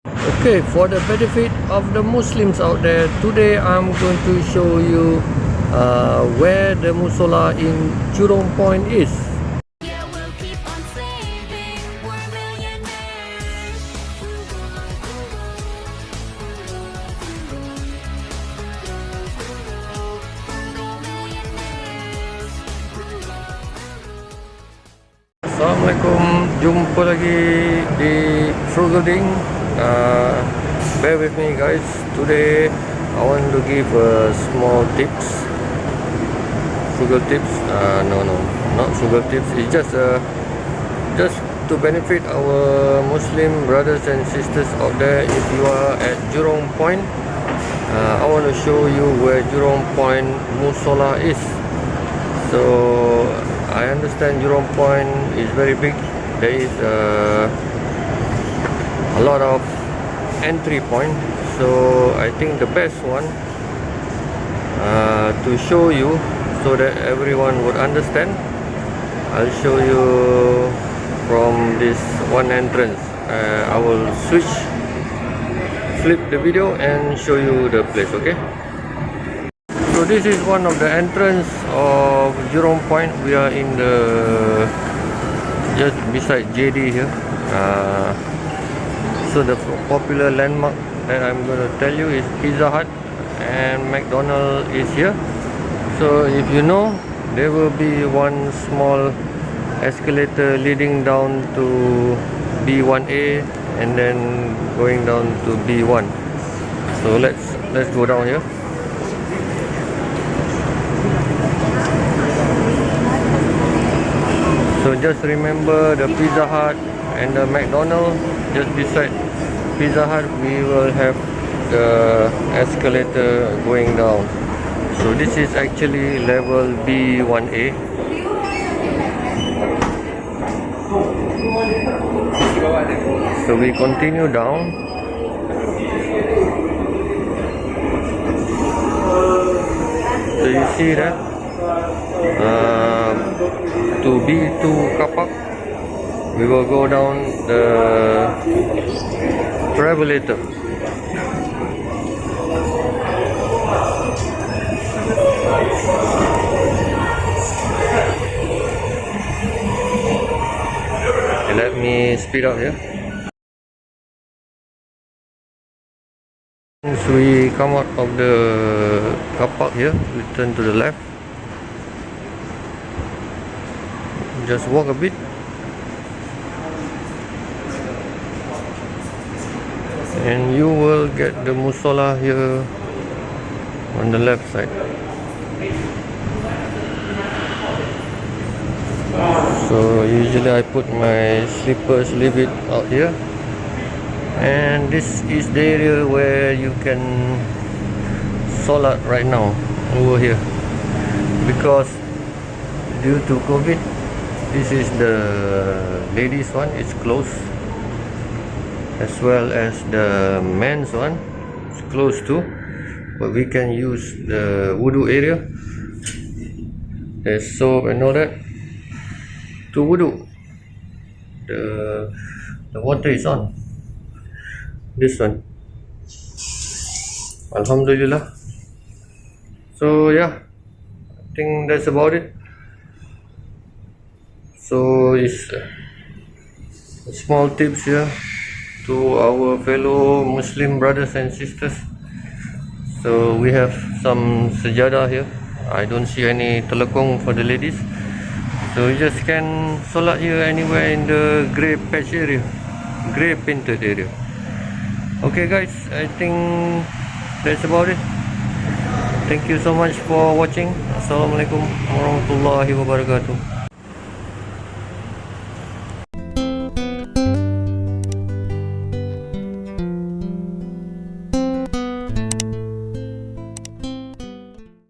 Okay, for the benefit of the Muslims out there, today I'm going to show you where the Musola in Jurong Point is. Yeah, we'll keep on saving. We're millionaires. Assalamualaikum, jumpa lagi di Frugal-Ding. Bear with me guys, today I want to give a small tips. Frugal tips, no, not frugal tips. It's just to benefit our Muslim brothers and sisters out there. If you are at Jurong Point, I want to show you where Jurong Point Musola is. So I understand Jurong Point is very big. There is a lot of entry point. So I think the best one to show you, so that everyone would understand, I'll show you from this one entrance. I will flip the video and show you the place. Okay, so this is one of the entrance of Jurong Point. We are in the just beside JD here. So the popular landmark that I'm going to tell you is Pizza Hut and McDonald's is here. So if you know, there will be one small escalator leading down to B1A and then going down to B1. So let's go down here. So just remember the Pizza Hut and the McDonald's. Just beside Pizza Hut we will have the escalator going down. So this is actually level B1A. So we continue down. So you see that to B2 car park, we will go down the travelator. Okay, let me speed up here. Once we come out of the car park here, we turn to the left. Just walk a bit. And you will get the Musola here on the left side. So usually I put my slippers, leave it out here. And this is the area where you can solat right now, over here. Because due to COVID, this is the ladies one, it's closed. As well as the men's one, it's closed too, but we can use the wudu area. There's soap and all that to wudu. The water is on this one, Alhamdulillah. So yeah, I think that's about it. So it's small tips here to our fellow Muslim brothers and sisters. So we have some sejadah here. I don't see any telekong for the ladies. So you just can solat here anywhere in the grey patch area, grey painted area. Okay guys, I think that's about it. Thank you so much for watching. Assalamualaikum warahmatullahi wabarakatuh.